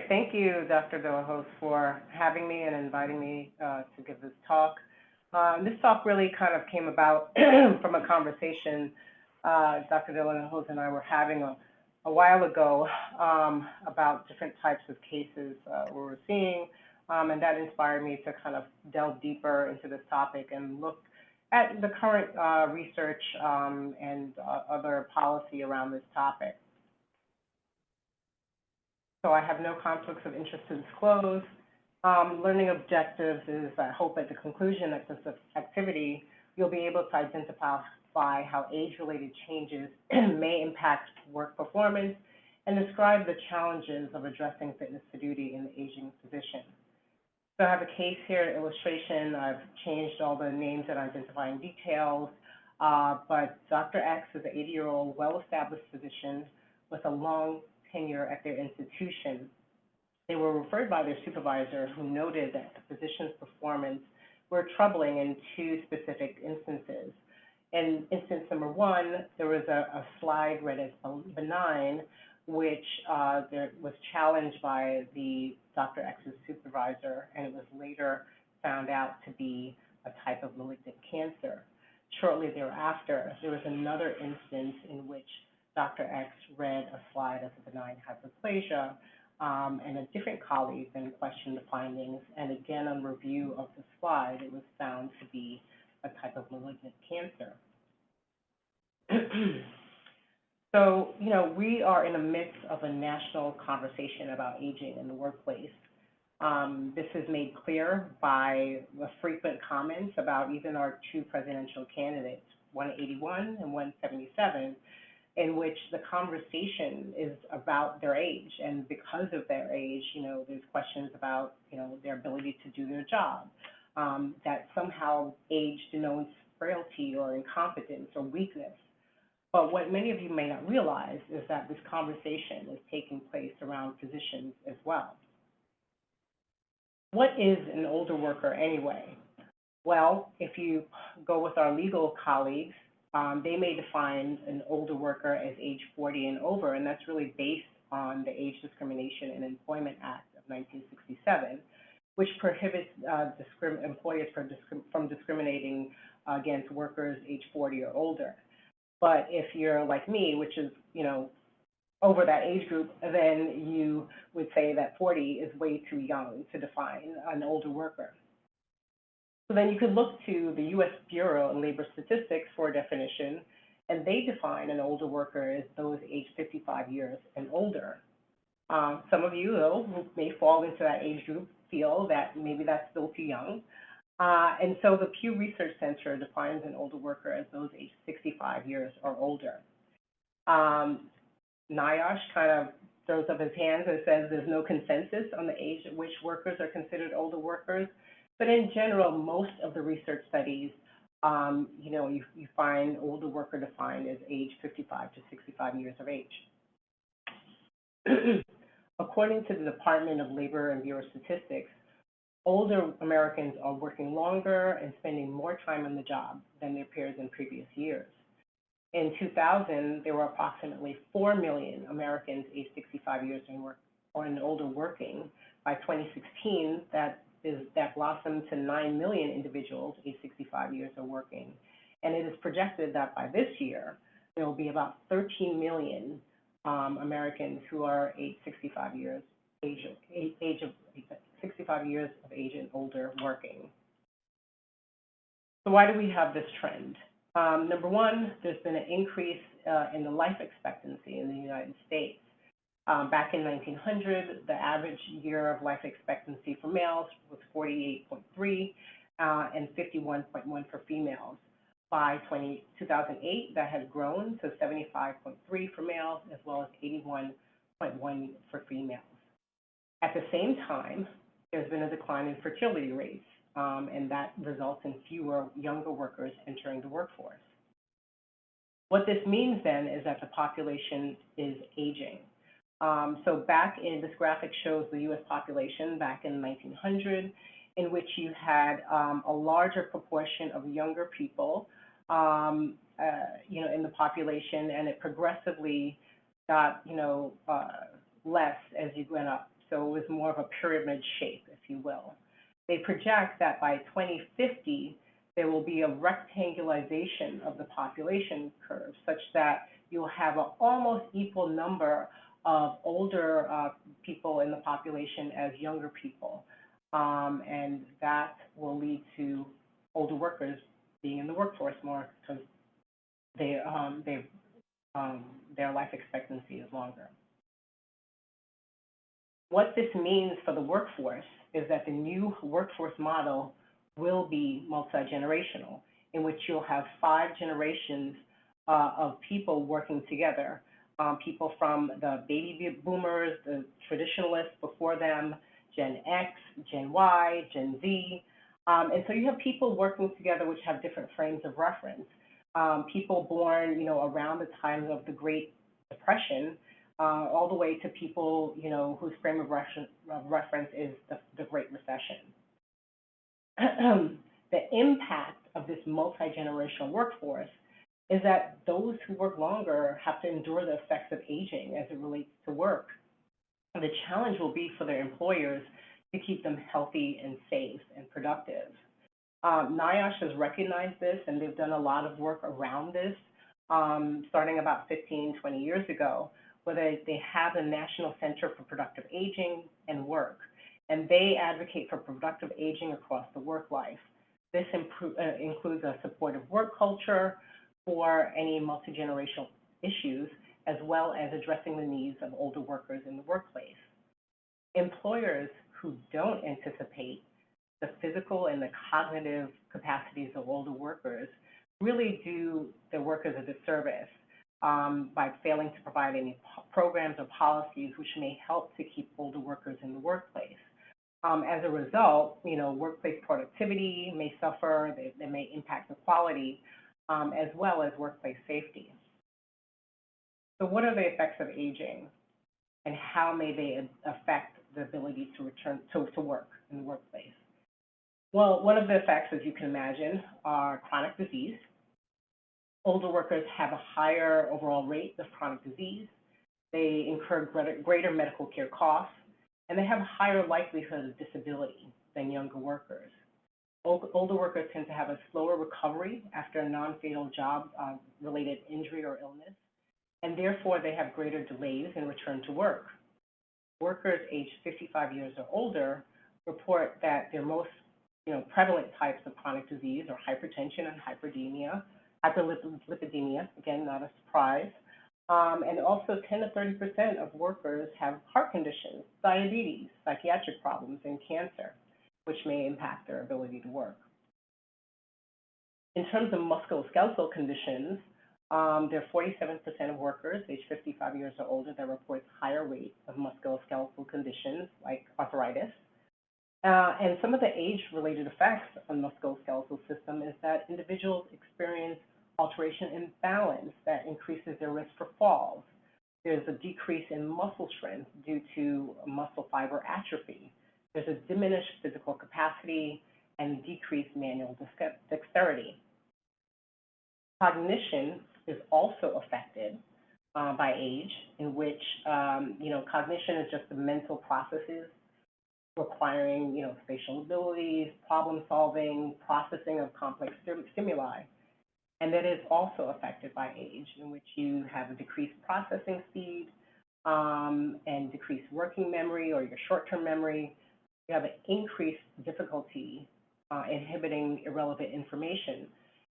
Thank you, Dr. Villajos, for having me and inviting me to give this talk. This talk really kind of came about from a conversation Dr. Villajos and I were having a while ago about different types of cases we were seeing, and that inspired me to kind of delve deeper into this topic and look at the current research and other policy around this topic. So I have no conflicts of interest to disclose. Learning objectives is, I hope at the conclusion of this activity, you'll be able to identify how age-related changes may impact work performance and describe the challenges of addressing fitness to duty in the aging physician. So I have a case here, illustration. I've changed all the names and identifying details, but Dr. X is an 80-year-old, well-established physician with a long tenure at their institution. They were referred by their supervisor, who noted that the physician's performance were troubling in two specific instances. In instance number one, there was a slide read as benign, which there was challenged by the Dr. X's supervisor, and it was later found out to be a type of malignant cancer. Shortly thereafter, there was another instance in which Dr. X read a slide as a benign hyperplasia, and a different colleague then questioned the findings, and again, on review of the slide, it was found to be a type of malignant cancer. So, we are in the midst of a national conversation about aging in the workplace. This is made clear by the frequent comments about even our two presidential candidates, 181 and 177, in which the conversation is about their age. And because of their age, there's questions about, their ability to do their job, that somehow age denotes frailty or incompetence or weakness. But what many of you may not realize is that this conversation is taking place around physicians as well. What is an older worker anyway? Well, if you go with our legal colleagues, they may define an older worker as age 40 and over, and that's really based on the Age Discrimination and Employment Act of 1967, which prohibits employers from discriminating against workers age 40 or older. But if you're like me, which is, over that age group, then you would say that 40 is way too young to define an older worker. So then you could look to the U.S. Bureau of Labor Statistics for a definition, and they define an older worker as those aged 55 years and older. Some of you, though, who may fall into that age group, feel that maybe that's still too young. And so the Pew Research Center defines an older worker as those aged 65 years or older. NIOSH kind of throws up his hands and says there's no consensus on the age at which workers are considered older workers. But in general, most of the research studies, you find older worker defined as age 55 to 65 years of age. According to the Department of Labor and Bureau of Statistics, older Americans are working longer and spending more time on the job than their peers in previous years. In 2000, there were approximately 4 million Americans aged 65 years and older working. By 2016, that blossomed to 9 million individuals aged 65 years or working. And it is projected that by this year, there will be about 13 million Americans who are aged 65 years, 65 years of age and older working. So why do we have this trend? Number one, there's been an increase in the life expectancy in the United States. Back in 1900, the average year of life expectancy for males was 48.3 and 51.1 for females. By 2008, that has grown to 75.3 for males as well as 81.1 for females. At the same time, there's been a decline in fertility rates, and that results in fewer younger workers entering the workforce. What this means then is that the population is aging. So this graphic shows the U.S. population back in 1900, in which you had a larger proportion of younger people, in the population, and it progressively got, less as you went up. so it was more of a pyramid shape, if you will. They project that by 2050, there will be a rectangularization of the population curve such that you'll have an almost equal number of older people in the population as younger people. And that will lead to older workers being in the workforce more because their life expectancy is longer. What this means for the workforce is that the new workforce model will be multi-generational, in which you'll have 5 generations of people working together. People from the baby boomers, the traditionalists before them, Gen X, Gen Y, Gen Z. And so you have people working together which have different frames of reference. People born, around the time of the Great Depression, all the way to people, whose frame of reference is the Great Recession. The impact of this multi-generational workforce is that those who work longer have to endure the effects of aging as it relates to work. And the challenge will be for their employers to keep them healthy and safe and productive. NIOSH has recognized this, and they've done a lot of work around this, starting about 15, 20 years ago, where they have a National Center for Productive Aging and Work, and they advocate for productive aging across the work life. This includes a supportive work culture for any multi-generational issues, as well as addressing the needs of older workers in the workplace. Employers who don't anticipate the physical and the cognitive capacities of older workers really do their workers a disservice by failing to provide any programs or policies which may help to keep older workers in the workplace. As a result, workplace productivity may suffer, they may impact the quality, as well as workplace safety. So what are the effects of aging, and how may they affect the ability to return to work in the workplace? Well, one of the effects, as you can imagine, are chronic disease. Older workers have a higher overall rate of chronic disease. They incur greater medical care costs, and they have a higher likelihood of disability than younger workers. Older workers tend to have a slower recovery after a non-fatal job-related injury or illness, and therefore they have greater delays in return to work. Workers aged 55 years or older report that their most prevalent types of chronic disease are hypertension and hyperlipidemia, again, not a surprise. And also 10 to 30% of workers have heart conditions, diabetes, psychiatric problems, and cancer, which may impact their ability to work. In terms of musculoskeletal conditions, there are 47% of workers aged 55 years or older that report higher rates of musculoskeletal conditions like arthritis. And some of the age-related effects on the musculoskeletal system is that individuals experience alteration in balance that increases their risk for falls. There's a decrease in muscle strength due to muscle fiber atrophy. There's a diminished physical capacity and decreased manual dexterity. Cognition is also affected by age, in which cognition is just the mental processes requiring spatial abilities, problem solving, processing of complex stimuli. And that is also affected by age, in which you have a decreased processing speed and decreased working memory or your short-term memory. You have an increased difficulty inhibiting irrelevant information.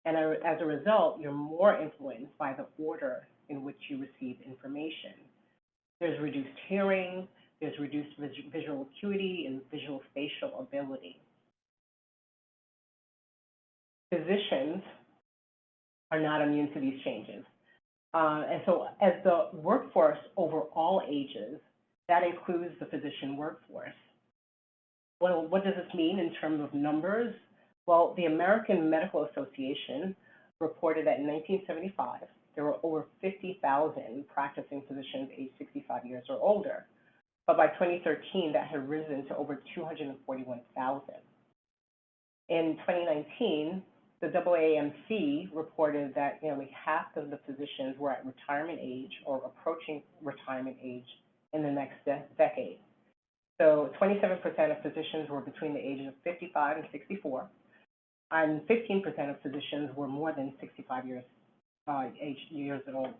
And as a result, you're more influenced by the order in which you receive information. There's reduced hearing, there's reduced visual acuity and visual spatial ability. Physicians are not immune to these changes. And so as the workforce overall ages, that includes the physician workforce. Well, what does this mean in terms of numbers? Well, the American Medical Association reported that in 1975, there were over 50,000 practicing physicians aged 65 years or older. But by 2013, that had risen to over 241,000. In 2019, the AAMC reported that nearly half of the physicians were at retirement age or approaching retirement age in the next decade. So 27% of physicians were between the ages of 55 and 64, and 15% of physicians were more than 65 years old.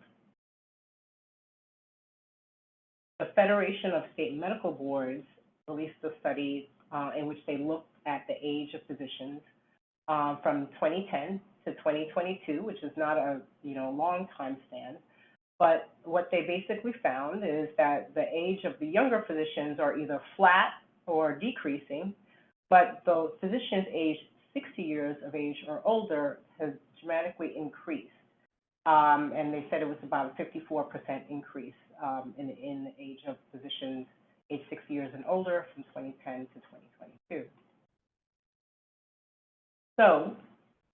The Federation of State Medical Boards released a study in which they looked at the age of physicians from 2010 to 2022, which is not a long time span. But what they basically found is that the age of the younger physicians are either flat or decreasing, but the physicians aged 60 years of age or older has dramatically increased. And they said it was about a 54% increase in the age of physicians aged 60 years and older from 2010 to 2022. So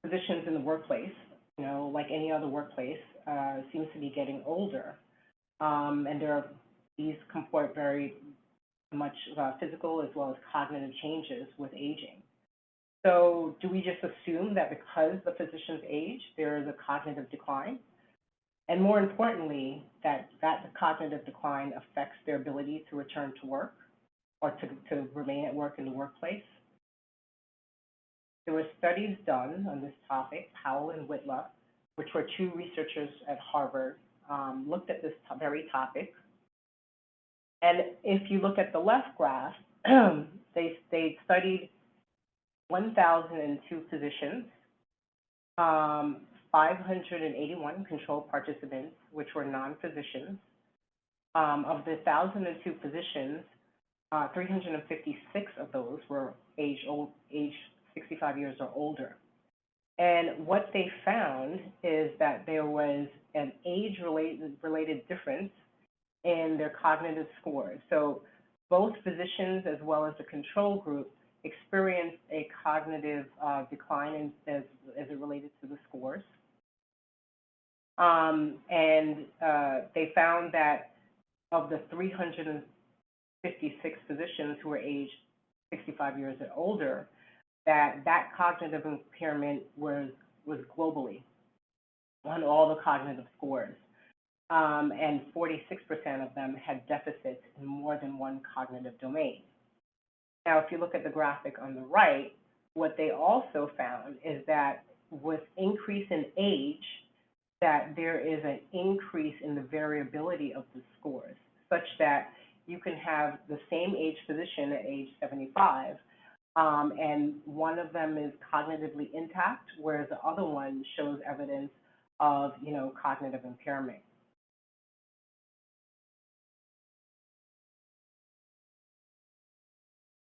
physicians in the workplace, like any other workplace, seems to be getting older. And these comport very much physical as well as cognitive changes with aging. So do we just assume that because the physicians age, there is a cognitive decline? And more importantly, that cognitive decline affects their ability to return to work or to remain at work in the workplace? There were studies done on this topic, Powell and Whitla, which were two researchers at Harvard, looked at this very topic. And if you look at the left graph, they studied 1,002 physicians, 581 control participants, which were non-physicians. Of the 1,002 physicians, 356 of those were age 65 years or older. And what they found is that there was an age-related difference in their cognitive scores. So both physicians as well as the control group experienced a cognitive decline as it related to the scores. They found that of the 356 physicians who were aged 65 years or older, that cognitive impairment was globally on all the cognitive scores. And 46% of them had deficits in more than one cognitive domain. Now, if you look at the graphic on the right, what they also found is that with increase in age, that there is an increase in the variability of the scores, such that you can have the same age physician at age 75, and one of them is cognitively intact, whereas the other one shows evidence of, cognitive impairment.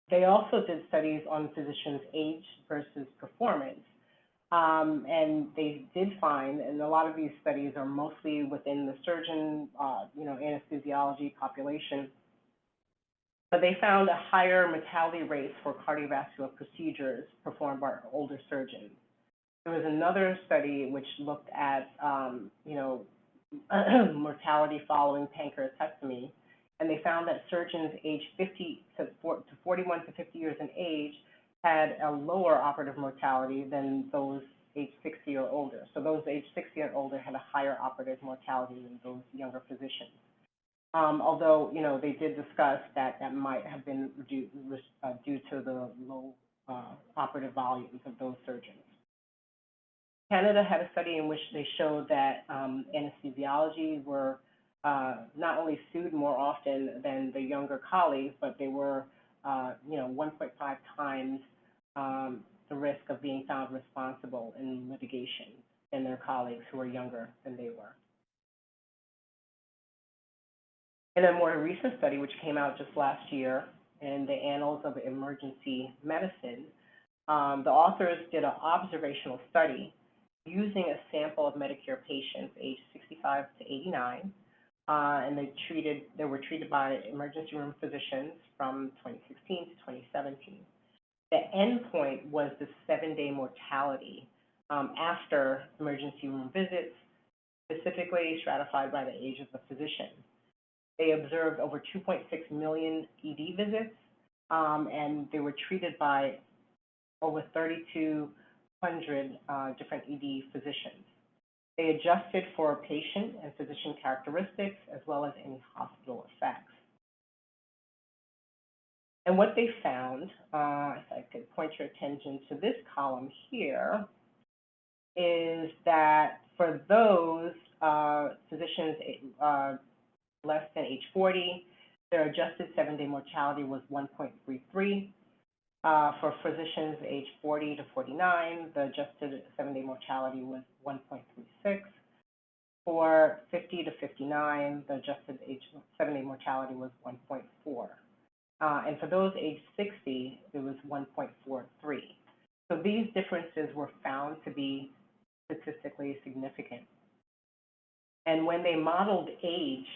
They also did studies on physicians' age versus performance. And they did find, and a lot of these studies are mostly within the surgeon, anesthesiology population, but they found a higher mortality rates for cardiovascular procedures performed by older surgeons. There was another study which looked at, mortality following pancreatectomy, and they found that surgeons aged 41 to 50 years in age had a lower operative mortality than those age 60 or older. So those age 60 or older had a higher operative mortality than those younger physicians. Although, they did discuss that might have been due to the low operative volumes of those surgeons. Canada had a study in which they showed that anesthesiology were not only sued more often than the younger colleagues, but they were 1.5 times the risk of being found responsible in litigation than their colleagues who were younger than they were. In a more recent study, which came out just last year in the Annals of Emergency Medicine, the authors did an observational study using a sample of Medicare patients aged 65 to 89, and they were treated by emergency room physicians from 2016 to 2017. The endpoint was the 7-day mortality after emergency room visits, specifically stratified by the age of the physician. They observed over 2.6 million ED visits, and they were treated by over 3,200 different ED physicians. They adjusted for patient and physician characteristics as well as any hospital effects. And what they found, if I could point your attention to this column here, is that for those physicians less than age 40, their adjusted 7-day mortality was 1.33. For physicians age 40 to 49, the adjusted 7-day mortality was 1.36. For 50 to 59, the adjusted 7-day mortality was 1.4. And for those age 60, it was 1.43. So these differences were found to be statistically significant. And when they modeled age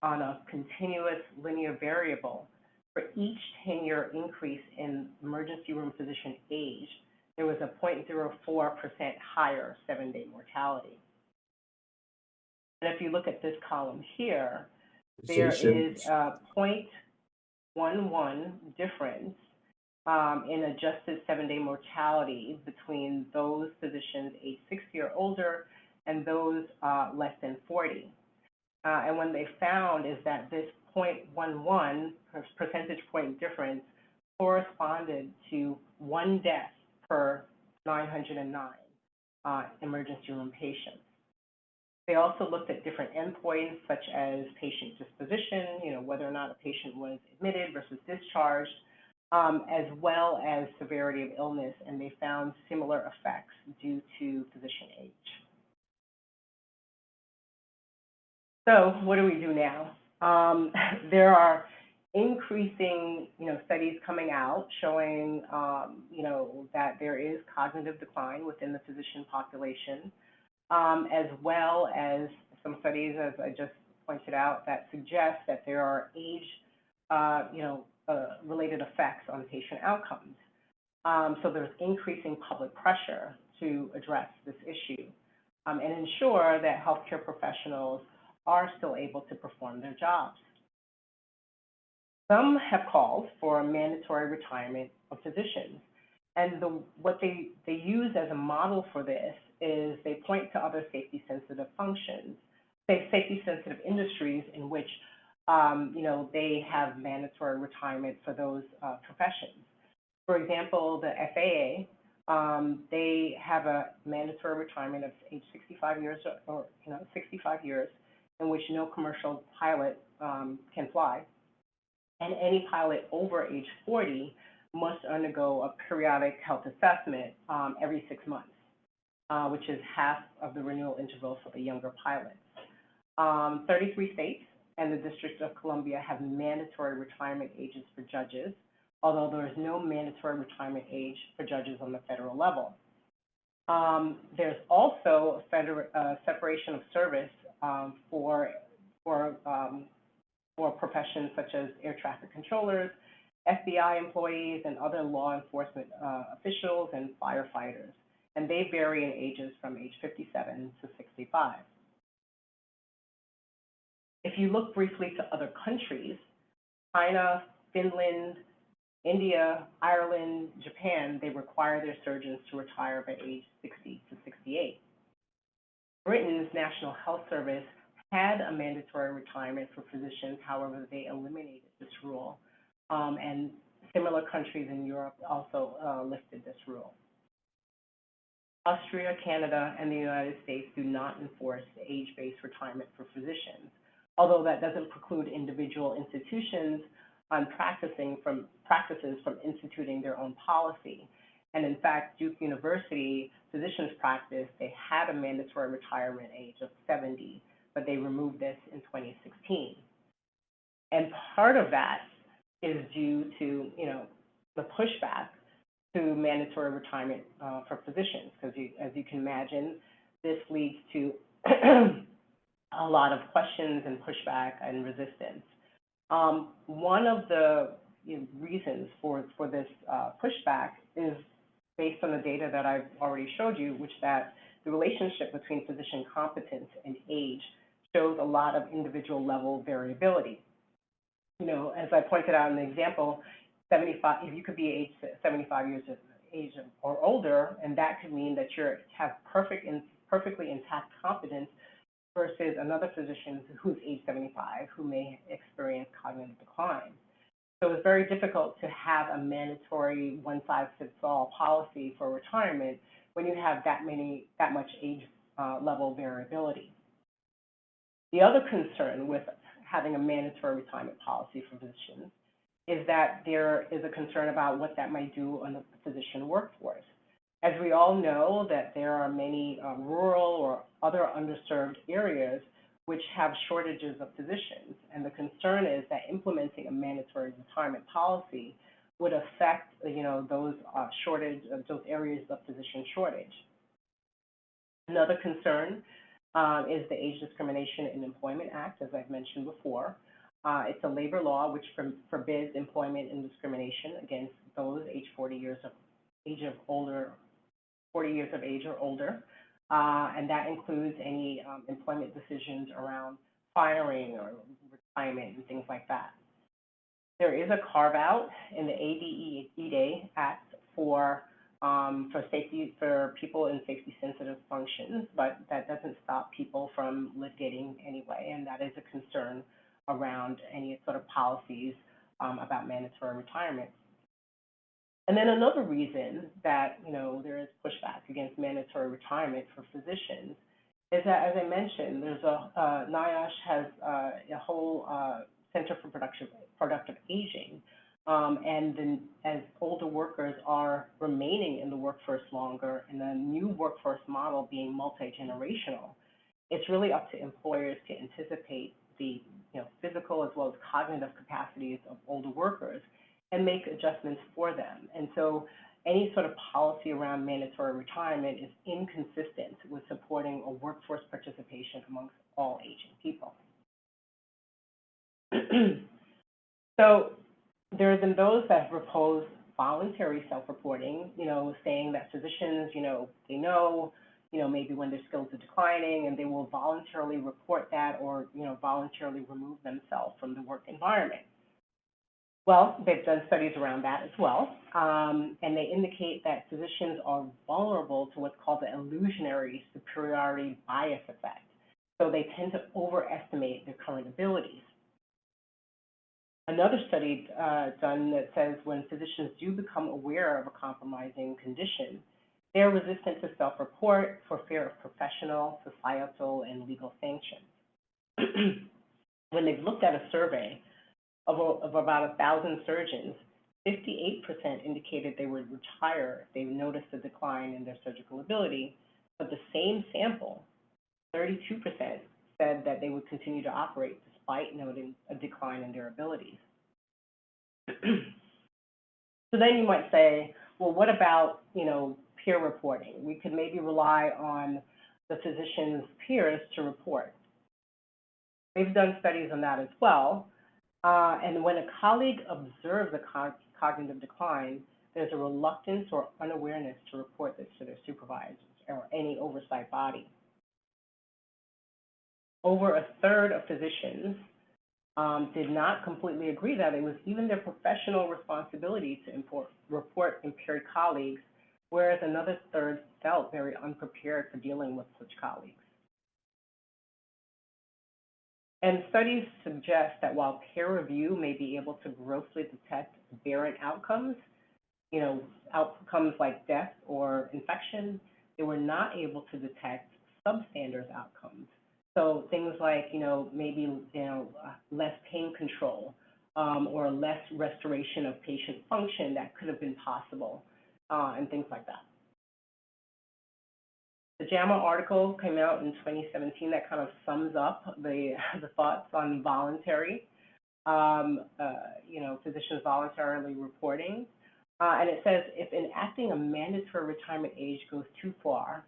on a continuous linear variable, for each 10-year increase in emergency room physician age, there was a 0.04% higher 7-day mortality. And if you look at this column here, there is a 0.11 difference in adjusted 7-day mortality between those physicians age 60 or older and those less than 40. And what they found is that this 0.11 percentage point difference corresponded to 1 death per 909 emergency room patients. They also looked at different endpoints such as patient disposition, whether or not a patient was admitted versus discharged, as well as severity of illness, and they found similar effects due to physician age. So what do we do now? There are increasing, studies coming out showing, that there is cognitive decline within the physician population, as well as some studies, as I just pointed out, that suggest that there are age, related effects on patient outcomes. So there's increasing public pressure to address this issue and ensure that healthcare professionals are still able to perform their jobs. Some have called for a mandatory retirement of physicians, and what they use as a model for this is they point to other safety-sensitive functions, safety-sensitive industries in which they have mandatory retirement for those professions. For example, the FAA, they have a mandatory retirement of age 65 years, or 65 years, in which no commercial pilot can fly, and any pilot over age 40 must undergo a periodic health assessment every 6 months, which is half of the renewal interval for the younger pilots. 33 states and the District of Columbia have mandatory retirement ages for judges, although there is no mandatory retirement age for judges on the federal level. There's also a separation of service for professions such as air traffic controllers, FBI employees, and other law enforcement officials and firefighters, and they vary in ages from age 57 to 65. If you look briefly to other countries, China, Finland, India, Ireland, Japan, they require their surgeons to retire by age 60 to 68. Britain's National Health Service had a mandatory retirement for physicians, however, they eliminated this rule. And similar countries in Europe also lifted this rule. Austria, Canada, and the United States do not enforce age-based retirement for physicians, although that doesn't preclude individual institutions on practices from instituting their own policy. And in fact, Duke University physicians practice, they had a mandatory retirement age of 70, but they removed this in 2016. And part of that is due to, the pushback to mandatory retirement for physicians, because as you can imagine, this leads to a lot of questions and pushback and resistance. One of the reasons for this pushback is based on the data that I've already showed you, which that the relationship between physician competence and age shows a lot of individual level variability. As I pointed out in the example, 75, if you could be age 75 years of age or older, and that could mean that you have perfectly intact competence versus another physician who's age 75 who may experience cognitive decline. So it's very difficult to have a mandatory one-size-fits-all policy for retirement when you have that much age level variability. The other concern with having a mandatory retirement policy for physicians is that there is a concern about what that might do on the physician workforce. As we all know that there are many rural or other underserved areas which have shortages of physicians, and the concern is that implementing a mandatory retirement policy would affect, those those areas of physician shortage. Another concern is the Age Discrimination in Employment Act, as I've mentioned before. It's a labor law which forbids employment and discrimination against those age 40 years of age or older, and that includes any employment decisions around firing or retirement and things like that. There is a carve-out in the ADEA Act for safety for people in safety-sensitive functions, but that doesn't stop people from litigating anyway, and that is a concern around any sort of policies about mandatory retirement. And then another reason that, there is pushback against mandatory retirement for physicians is that, as I mentioned, there's NIOSH has a whole Center for Productive Aging, and then as older workers are remaining in the workforce longer and the new workforce model being multi-generational, it's really up to employers to anticipate the physical as well as cognitive capacities of older workers and make adjustments for them. And so any sort of policy around mandatory retirement is inconsistent with supporting a workforce participation amongst all aging people. So there have been those that have proposed voluntary self-reporting, saying that physicians, they know, maybe when their skills are declining and they will voluntarily report that or, voluntarily remove themselves from the work environment. Well, they've done studies around that as well, and they indicate that physicians are vulnerable to what's called the illusionary superiority bias effect. So they tend to overestimate their current abilities. Another study done that says when physicians do become aware of a compromising condition, they're resistant to self-report for fear of professional, societal, and legal sanctions. When they've looked at a survey of about 1,000 surgeons, 58% indicated they would retire if they noticed a decline in their surgical ability, but the same sample, 32%, said that they would continue to operate despite noting a decline in their abilities. So then you might say, well, what about, peer reporting? We could maybe rely on the physician's peers to report. They've done studies on that as well. And when a colleague observes a cognitive decline, there's a reluctance or unawareness to report this to their supervisors or any oversight body. Over a third of physicians did not completely agree that it was even their professional responsibility to report impaired colleagues, whereas another third felt very unprepared for dealing with such colleagues. And studies suggest that while peer review may be able to grossly detect aberrant outcomes, outcomes like death or infection, they were not able to detect substandard outcomes. So things like, maybe, less pain control or less restoration of patient function that could have been possible and things like that. The JAMA article came out in 2017 that kind of sums up the thoughts on voluntary, physicians voluntarily reporting. And it says, if enacting a mandatory retirement age goes too far,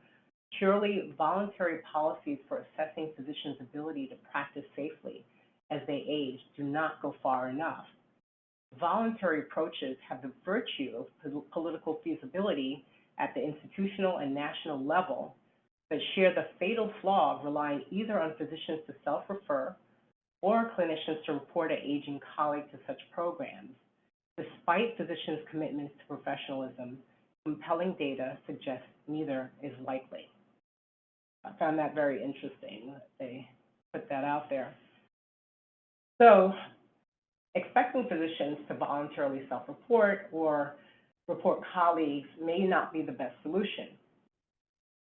purely voluntary policies for assessing physicians' ability to practice safely as they age do not go far enough. Voluntary approaches have the virtue of political feasibility at the institutional and national level, but share the fatal flaw of relying either on physicians to self-refer or clinicians to report an aging colleague to such programs. Despite physicians' commitments to professionalism, compelling data suggests neither is likely. I found that very interesting that they put that out there. So Expecting physicians to voluntarily self-report or report colleagues may not be the best solution.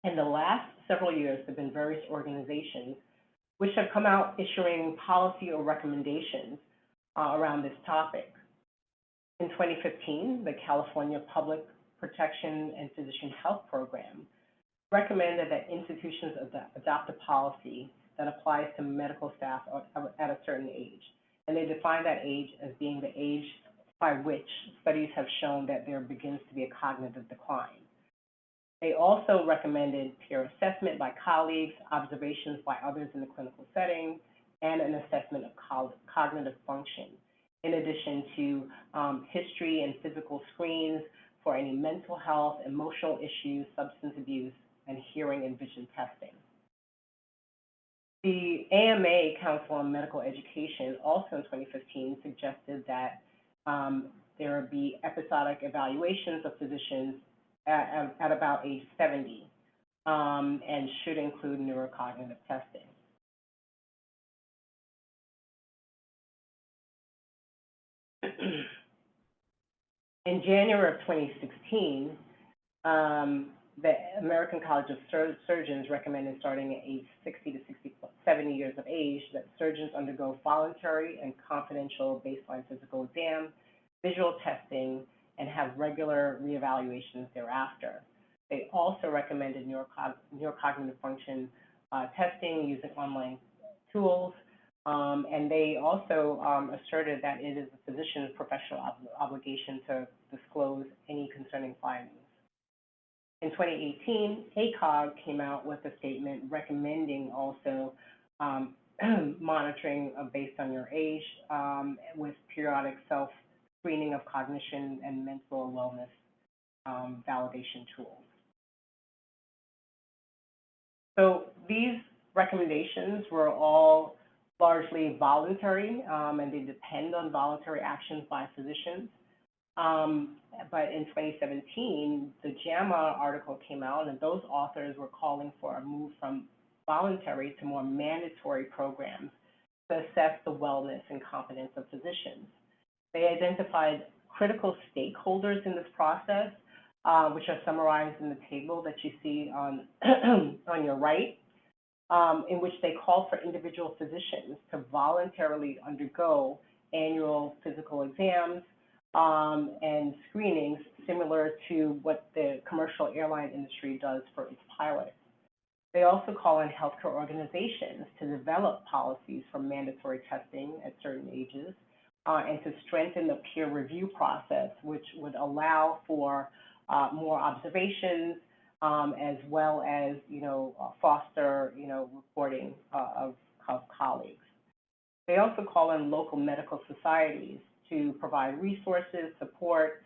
In the last several years, there have been various organizations which have come out issuing policy or recommendations around this topic. In 2015, the California Public Protection and Physician Health Program recommended that institutions adopt a policy that applies to medical staff at a certain age. And they define that age as being the age by which studies have shown that there begins to be a cognitive decline. They also recommended peer assessment by colleagues, observations by others in the clinical setting, and an assessment of cognitive function, in addition to history and physical screens for any mental health, emotional issues, substance abuse, and hearing and vision testing. The AMA, Council on Medical Education, also in 2015 suggested that there be episodic evaluations of physicians at about age 70 and should include neurocognitive testing. In January of 2016, the American College of Surgeons recommended starting at age 60 to 70 years of age that surgeons undergo voluntary and confidential baseline physical exam, visual testing, and have regular reevaluations thereafter. They also recommended neurocognitive function testing using online tools, and they also asserted that it is a physician's professional obligation to disclose any concerning findings. In 2018, ACOG came out with a statement recommending also monitoring based on your age with periodic self-screening of cognition and mental wellness validation tools. So these recommendations were all largely voluntary, and they depend on voluntary actions by physicians. But in 2017, the JAMA article came out, and those authors were calling for a move from voluntary to more mandatory programs to assess the wellness and competence of physicians. They identified critical stakeholders in this process, which are summarized in the table that you see on, on your right, in which they call for individual physicians to voluntarily undergo annual physical exams and screenings similar to what the commercial airline industry does for its pilots. They also call on healthcare organizations to develop policies for mandatory testing at certain ages and to strengthen the peer review process, which would allow for more observations as well as, foster, reporting of colleagues. They also call on local medical societies to provide resources, support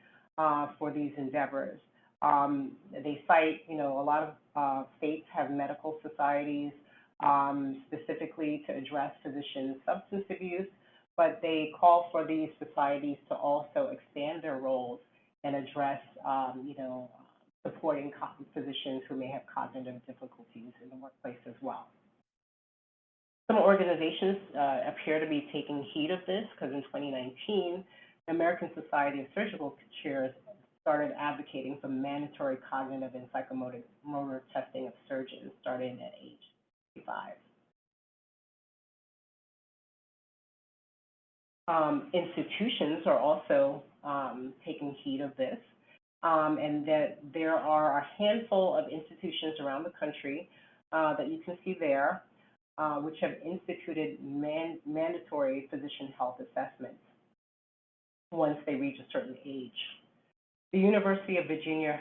for these endeavors. They cite, a lot of states have medical societies specifically to address physician substance abuse, but they call for these societies to also expand their roles and address, supporting physicians who may have cognitive difficulties in the workplace as well. Some organizations appear to be taking heed of this because in 2019, the American Society of Surgical Chairs started advocating for mandatory cognitive and psychomotor testing of surgeons starting at age 55. Institutions are also taking heed of this, and that there are a handful of institutions around the country that you can see there, which have instituted mandatory physician health assessments once they reach a certain age. The University of Virginia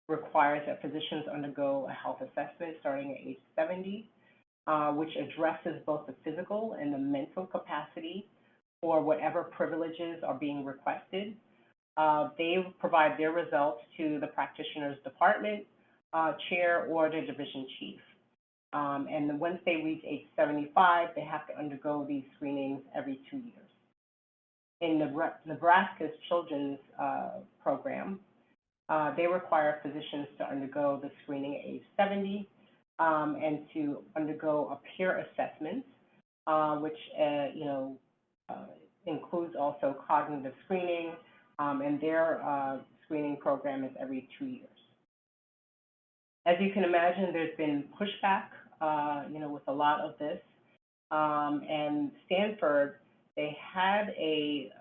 requires that physicians undergo a health assessment starting at age 70, which addresses both the physical and the mental capacity for whatever privileges are being requested. They provide their results to the practitioner's department chair or the division chief. And once they reach age 75, they have to undergo these screenings every 2 years. In Nebraska's children's program, they require physicians to undergo the screening at age 70 and to undergo a peer assessment, which includes also cognitive screening, and their screening program is every 2 years. As you can imagine, there's been pushback, with a lot of this. And Stanford, they had a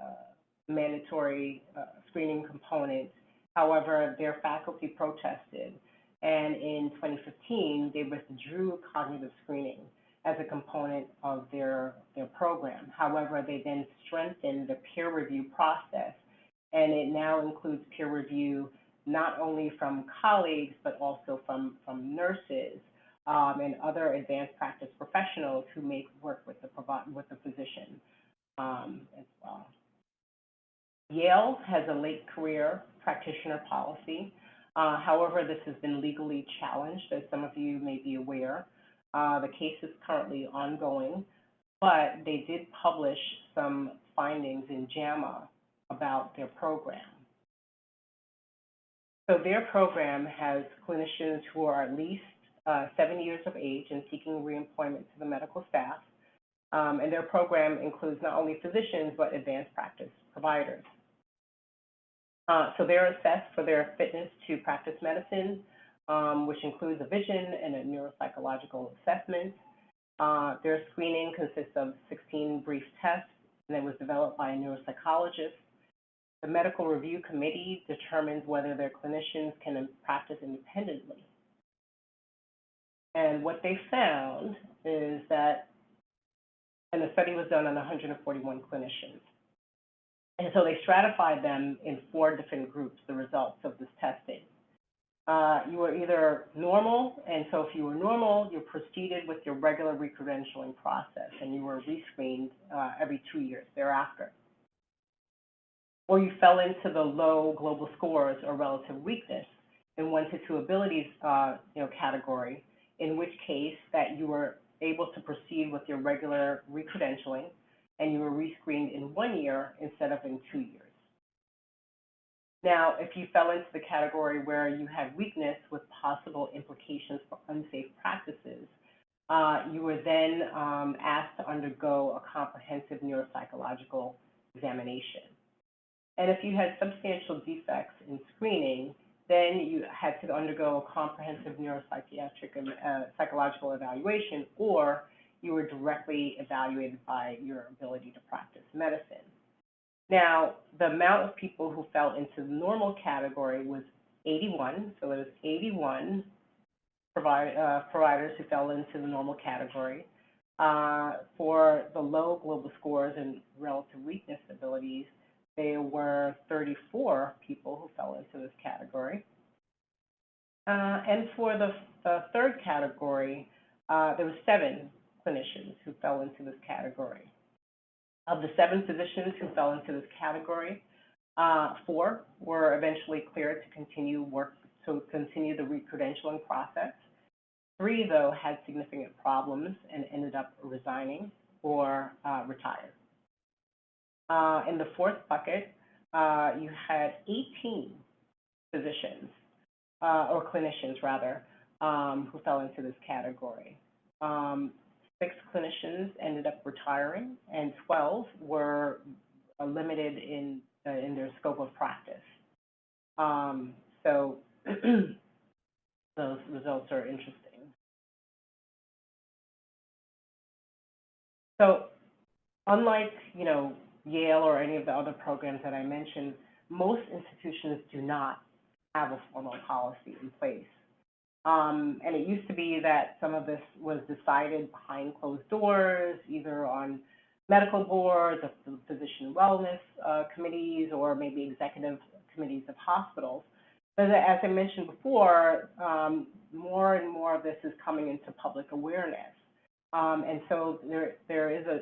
mandatory screening component. However, their faculty protested, and in 2015, they withdrew cognitive screening as a component of their program. However, they then strengthened the peer review process, and it now includes peer review not only from colleagues, but also from nurses and other advanced practice professionals who may work with the physician as well. Yale has a late career practitioner policy. However, this has been legally challenged, as some of you may be aware. The case is currently ongoing, but they did publish some findings in JAMA about their program. So their program has clinicians who are at least 7 years of age and seeking reemployment to the medical staff. And their program includes not only physicians, but advanced practice providers. So they're assessed for their fitness to practice medicine, which includes a vision and a neuropsychological assessment. Their screening consists of 16 brief tests, and it was developed by a neuropsychologist. The medical review committee determines whether their clinicians can practice independently. And what they found is that, and the study was done on 141 clinicians. And so they stratified them in 4 different groups, the results of this testing. You were either normal, and so if you were normal, you proceeded with your regular recredentialing process, and you were rescreened every 2 years thereafter. Or you fell into the low global scores or relative weakness in 1 to 2 abilities category, in which case that you were able to proceed with your regular recredentialing, and you were rescreened in 1 year instead of in 2 years. Now, if you fell into the category where you had weakness with possible implications for unsafe practices, you were then asked to undergo a comprehensive neuropsychological examination. And if you had substantial defects in screening, then you had to undergo a comprehensive neuropsychiatric and psychological evaluation, or you were directly evaluated by your ability to practice medicine. Now, the amount of people who fell into the normal category was 81, so there was 81 providers who fell into the normal category. For the low global scores and relative weakness abilities, there were 34 people who fell into this category. And for the third category, there were 7 clinicians who fell into this category. Of the 7 physicians who fell into this category, 4 were eventually cleared to continue the recredentialing process. 3, though, had significant problems and ended up resigning or retired. In the 4th bucket, you had 18 physicians, or clinicians rather, who fell into this category. 6 clinicians ended up retiring, and 12 were limited in their scope of practice. So those results are interesting. So unlike, Yale or any of the other programs that I mentioned, most institutions do not have a formal policy in place. And it used to be that some of this was decided behind closed doors, either on medical boards, of physician wellness committees, or maybe executive committees of hospitals. But as I mentioned before, more and more of this is coming into public awareness. And so there is a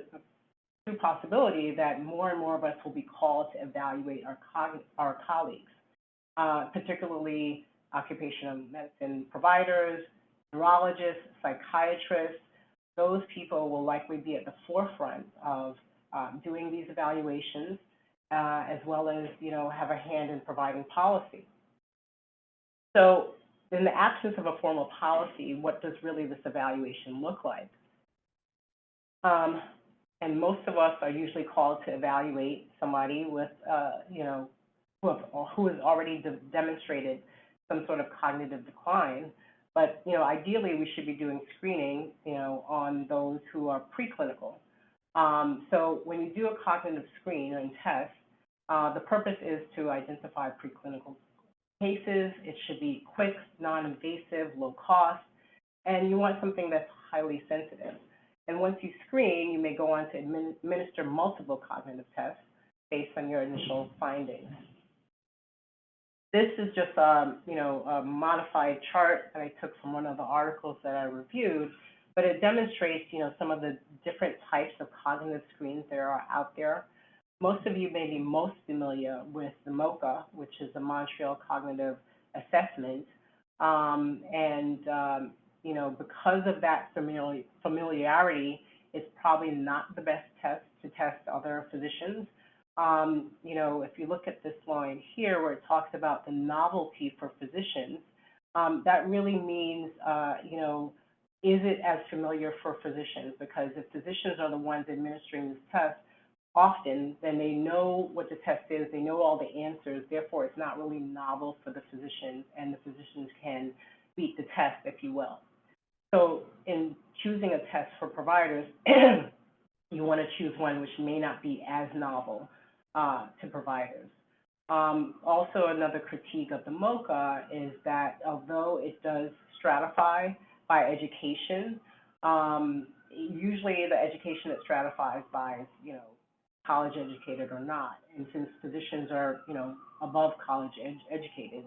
true possibility that more and more of us will be called to evaluate our colleagues, particularly occupational medicine providers, neurologists, psychiatrists. Those people will likely be at the forefront of doing these evaluations, as well as, have a hand in providing policy. So in the absence of a formal policy, what does really this evaluation look like? And most of us are usually called to evaluate somebody with, who has already demonstrated some sort of cognitive decline. But, ideally, we should be doing screening, on those who are preclinical. So when you do a cognitive screen and test, the purpose is to identify preclinical cases. It should be quick, non-invasive, low cost, and you want something that's highly sensitive. And once you screen, you may go on to administer multiple cognitive tests based on your initial findings. This is just a modified chart that I took from one of the articles that I reviewed, but it demonstrates, some of the different types of cognitive screens there are out there. Most of you may be most familiar with the MoCA, which is the Montreal Cognitive Assessment. Because of that familiarity, it's probably not the best test to test other physicians. If you look at this line here where it talks about the novelty for physicians, that really means, is it as familiar for physicians? Because if physicians are the ones administering this test, often, then they know what the test is, they know all the answers, therefore it's not really novel for the physicians, and the physicians can beat the test, if you will. So in choosing a test for providers, you want to choose one which may not be as novel to providers. Also, another critique of the MoCA is that although it does stratify by education, usually the education it stratifies by is, college educated or not. And since physicians are, above college educated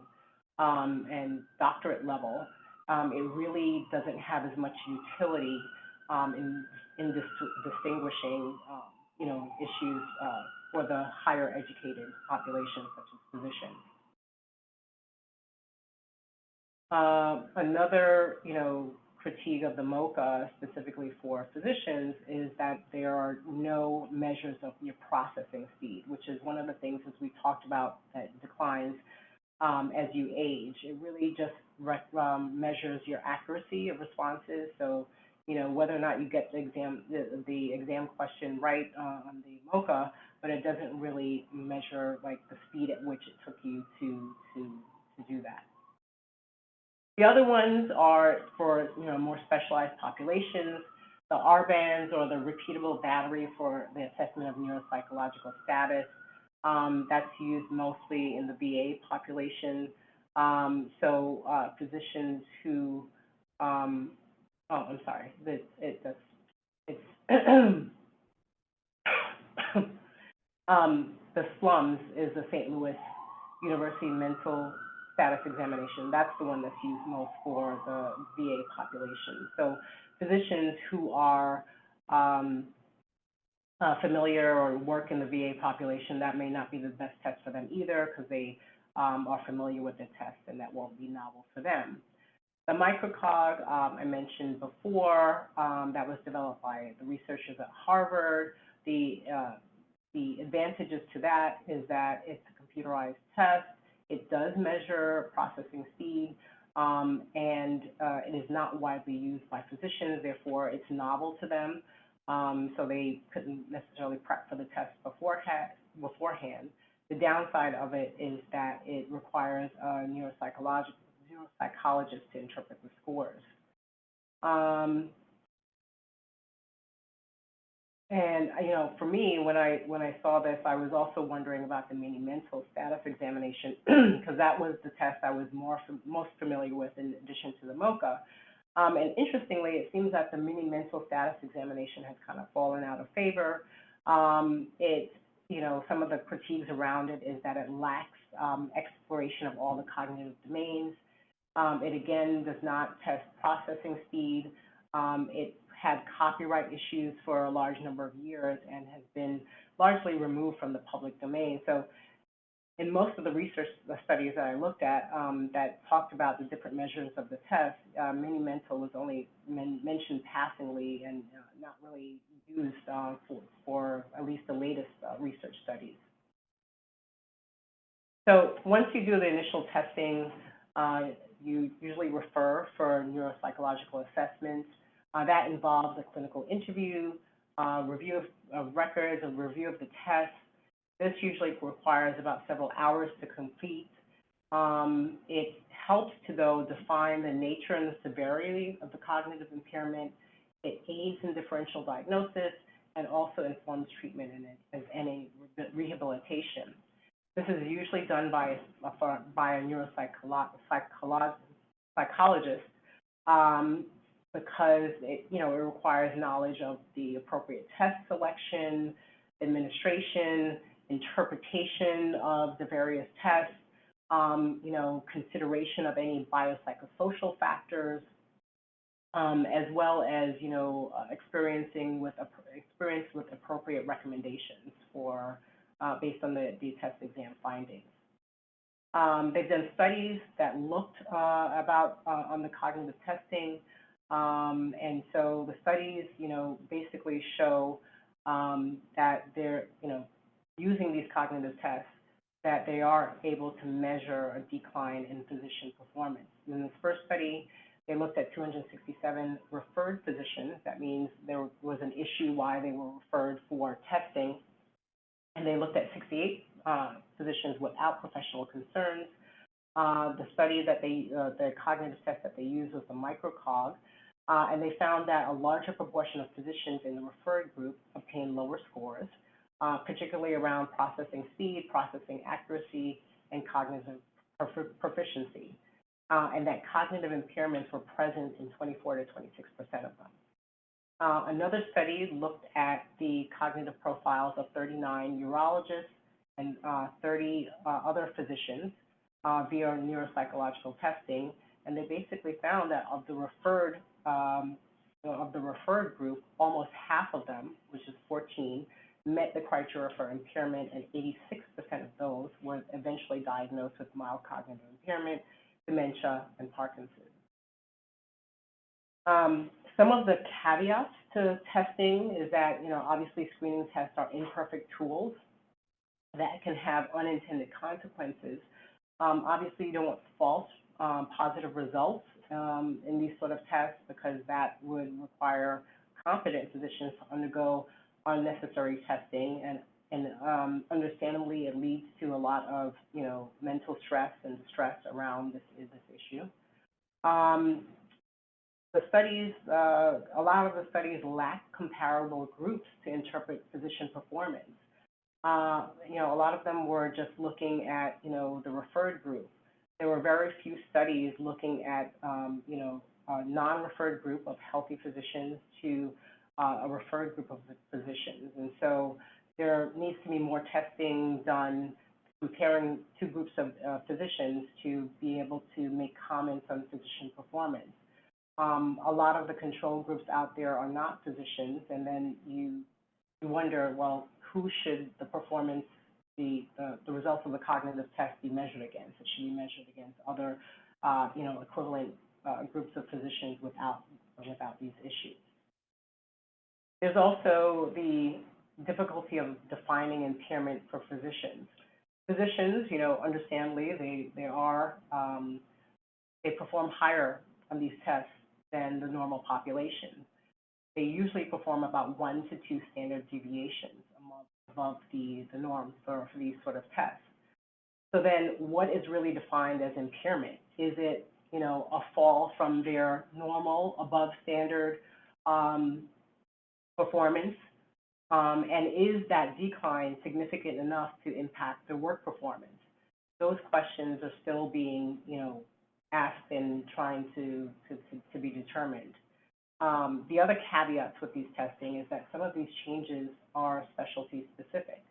and doctorate level, it really doesn't have as much utility in distinguishing, issues for the higher educated population, such as physicians. Another, critique of the MoCA, specifically for physicians, is that there are no measures of your processing speed, which is one of the things, as we talked about, that declines as you age. It really just measures your accuracy of responses. So, whether or not you get the exam question right on the MoCA, but it doesn't really measure like the speed at which it took you to do that. The other ones are for more specialized populations, the R-bands or the repeatable battery for the assessment of neuropsychological status. That's used mostly in the VA population. Physicians who, the SLUMS is the St. Louis University Mental Status Examination. That's the one that's used most for the VA population. So physicians who are familiar or work in the VA population, that may not be the best test for them either, because they are familiar with the test and that won't be novel for them. The microcog I mentioned before, that was developed by the researchers at Harvard. The advantages to that is that it's a computerized test. It does measure processing speed, and it is not widely used by physicians, therefore it's novel to them, so they couldn't necessarily prep for the test beforehand. The downside of it is that it requires a neuropsychologist to interpret the scores. And for me, when I saw this, I was also wondering about the mini mental status examination because that was the test I was most familiar with in addition to the MoCA. And interestingly, it seems that the mini mental status examination has kind of fallen out of favor. Some of the critiques around it is that it lacks exploration of all the cognitive domains. It again does not test processing speed. It had copyright issues for a large number of years and has been largely removed from the public domain. So in most of the research studies that I looked at that talked about the different measures of the test, mini mental was only mentioned passingly and not really used for at least the latest research studies. So once you do the initial testing, you usually refer for neuropsychological assessments. That involves a clinical interview, review of records, a review of the test. This usually requires about several hours to complete. It helps to, though, define the nature and the severity of the cognitive impairment. It aids in differential diagnosis and also informs treatment and any rehabilitation. This is usually done by a neuropsychologist because it requires knowledge of the appropriate test selection, administration, interpretation of the various tests, consideration of any biopsychosocial factors, as well as experience with appropriate recommendations for based on the test exam findings. They've done studies that looked on the cognitive testing, and so the studies basically show that they're using these cognitive tests, that they are able to measure a decline in physician performance. In this first study, they looked at 267 referred physicians. That means there was an issue why they were referred for testing. And they looked at 68 physicians without professional concerns. The study that the cognitive test that they used was the microcog, and they found that a larger proportion of physicians in the referred group obtained lower scores, particularly around processing speed, processing accuracy, and cognitive proficiency, and that cognitive impairments were present in 24 to 26% of them. Another study looked at the cognitive profiles of 39 neurologists and 30 other physicians via neuropsychological testing, and they basically found that of the referred group, almost half of them, which is 14, met the criteria for impairment, and 86% of those were eventually diagnosed with mild cognitive impairment, dementia, and Parkinson's. Some of the caveats to testing is that, obviously screening tests are imperfect tools that can have unintended consequences. Obviously, you don't want false positive results in these sort of tests, because that would require competent physicians to undergo unnecessary testing, and understandably, it leads to a lot of, mental stress and distress around this issue. The studies, a lot of the studies lack comparable groups to interpret physician performance. A lot of them were just looking at, the referred group. There were very few studies looking at, a non-referred group of healthy physicians to a referred group of physicians. And so there needs to be more testing done comparing two groups of physicians to be able to make comments on physician performance. A lot of the control groups out there are not physicians, and then you wonder, well, who should the performance, the results of the cognitive test be measured against? It should be measured against other, equivalent groups of physicians without these issues. There's also the difficulty of defining impairment for physicians. Physicians, understandably, they perform higher on these tests than the normal population. They usually perform about 1 to 2 standard deviations above the norm for these sort of tests. So then what is really defined as impairment? Is it, a fall from their normal above standard performance? And is that decline significant enough to impact their work performance? Those questions are still being, asked and trying to be determined. The other caveats with these testing is that some of these changes are specialty specific.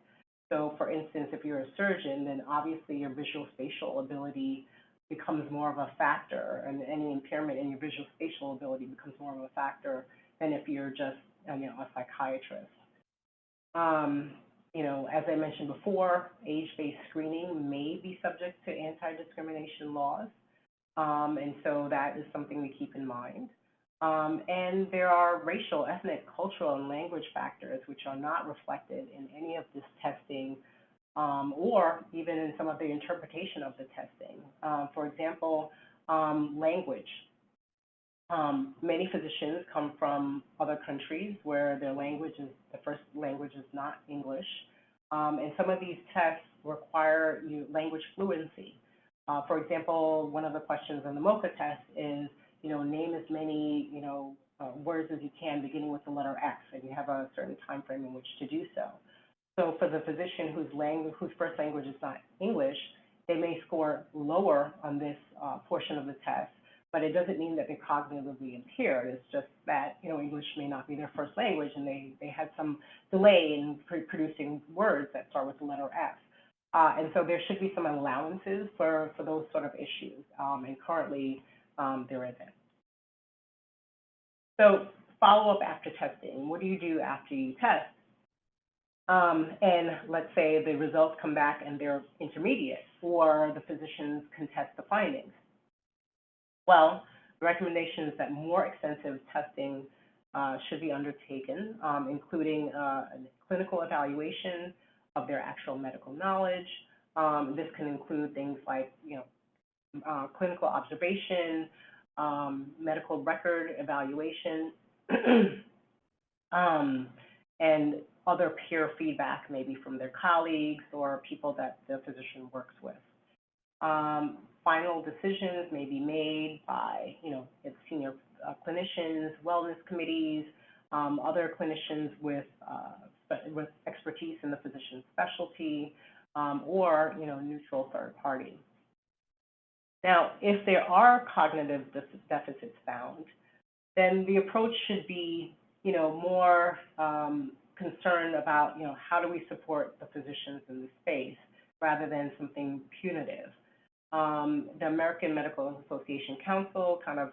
So for instance, if you're a surgeon, then obviously your visual spatial ability becomes more of a factor, and any impairment in your visual spatial ability becomes more of a factor than if you're just, a psychiatrist. As I mentioned before, age-based screening may be subject to anti-discrimination laws. And so that is something to keep in mind. And there are racial, ethnic, cultural, and language factors which are not reflected in any of this testing, or even in some of the interpretation of the testing. For example, language. Many physicians come from other countries where their first language is not English. And some of these tests require language fluency. For example, one of the questions on the MOCA test is, name as many, words as you can beginning with the letter F, and you have a certain time frame in which to do so. So for the physician whose first language is not English, they may score lower on this portion of the test, but it doesn't mean that they're cognitively impaired. It's just that, English may not be their first language, and they had some delay in producing words that start with the letter F. And so there should be some allowances for those sort of issues, and currently there isn't. So follow-up after testing. What do you do after you test? And let's say the results come back and they're intermediate, or the physicians contest the findings. Well, the recommendation is that more extensive testing should be undertaken, including a clinical evaluation of their actual medical knowledge. This can include things like, clinical observation, medical record evaluation, and other peer feedback, maybe from their colleagues or people that the physician works with. Final decisions may be made by, its senior clinicians, wellness committees, other clinicians with expertise in the physician's specialty, or, neutral third party. Now, if there are cognitive deficits found, then the approach should be, more concerned about, how do we support the physicians in the space rather than something punitive. The American Medical Association Council kind of,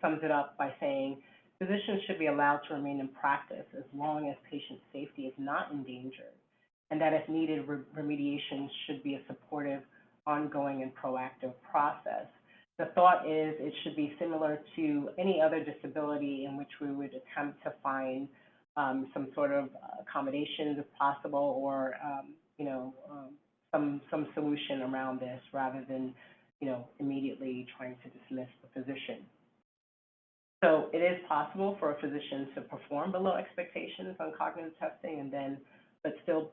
sums it up by saying physicians should be allowed to remain in practice as long as patient safety is not endangered, and that if needed, remediation should be a supportive, ongoing, and proactive process. The thought is it should be similar to any other disability in which we would attempt to find some sort of accommodations if possible, or some solution around this rather than immediately trying to dismiss the physician. So it is possible for a physician to perform below expectations on cognitive testing but still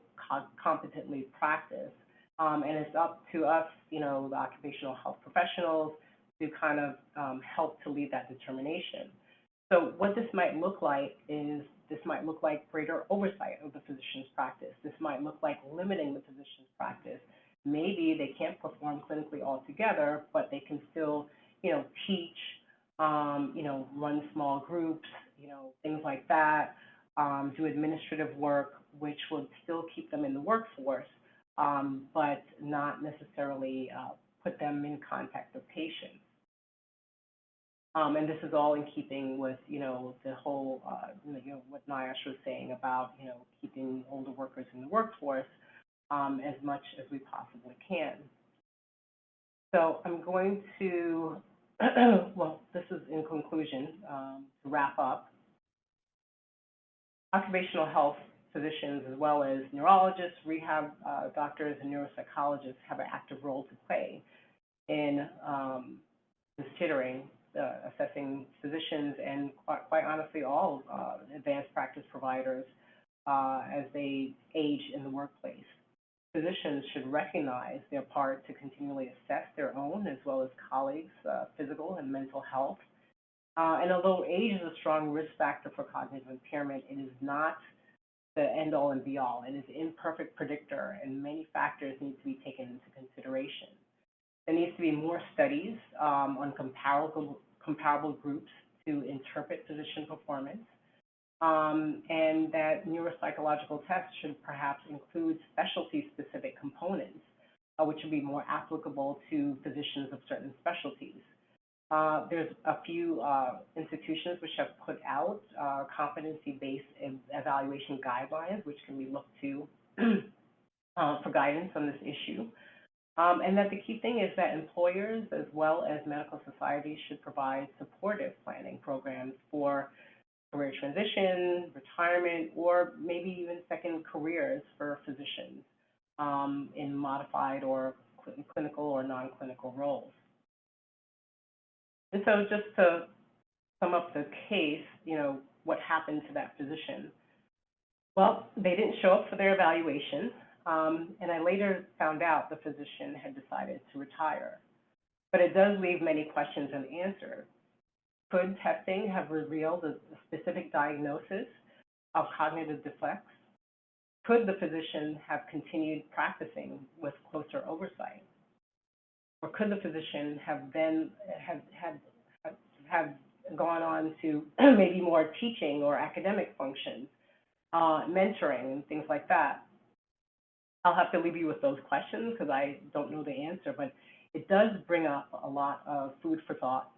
competently practice. And it's up to us, the occupational health professionals, to kind of help to lead that determination. So what this might look like is greater oversight of the physician's practice. This might look like limiting the physician's practice. Maybe they can't perform clinically altogether, but they can still, teach, run small groups, things like that, do administrative work, which would still keep them in the workforce, but not necessarily put them in contact with patients. And this is all in keeping with, the whole, what Nyash was saying about, keeping older workers in the workforce as much as we possibly can. So I'm going to, well, this is in conclusion, to wrap up. Occupational health physicians, as well as neurologists, rehab doctors, and neuropsychologists, have an active role to play in considering assessing physicians and, quite honestly, all advanced practice providers as they age in the workplace. Physicians should recognize their part to continually assess their own as well as colleagues' physical and mental health. And although age is a strong risk factor for cognitive impairment, it is not the end-all and be-all. It is an imperfect predictor, and many factors need to be taken into consideration. There needs to be more studies on comparable groups to interpret physician performance, and that neuropsychological tests should perhaps include specialty-specific components, which would be more applicable to physicians of certain specialties. There's a few institutions which have put out competency-based evaluation guidelines, which can be looked to for guidance on this issue. And that the key thing is that employers, as well as medical societies, should provide supportive planning programs for career transition, retirement, or maybe even second careers for physicians in modified or clinical or non-clinical roles. And so just to sum up the case, what happened to that physician? Well, they didn't show up for their evaluation, and I later found out the physician had decided to retire. But it does leave many questions unanswered. Could testing have revealed a specific diagnosis of cognitive defects? Could the physician have continued practicing with closer oversight? Or could the physician have then have gone on to maybe more teaching or academic functions, mentoring and things like that? I'll have to leave you with those questions because I don't know the answer, but it does bring up a lot of food for thought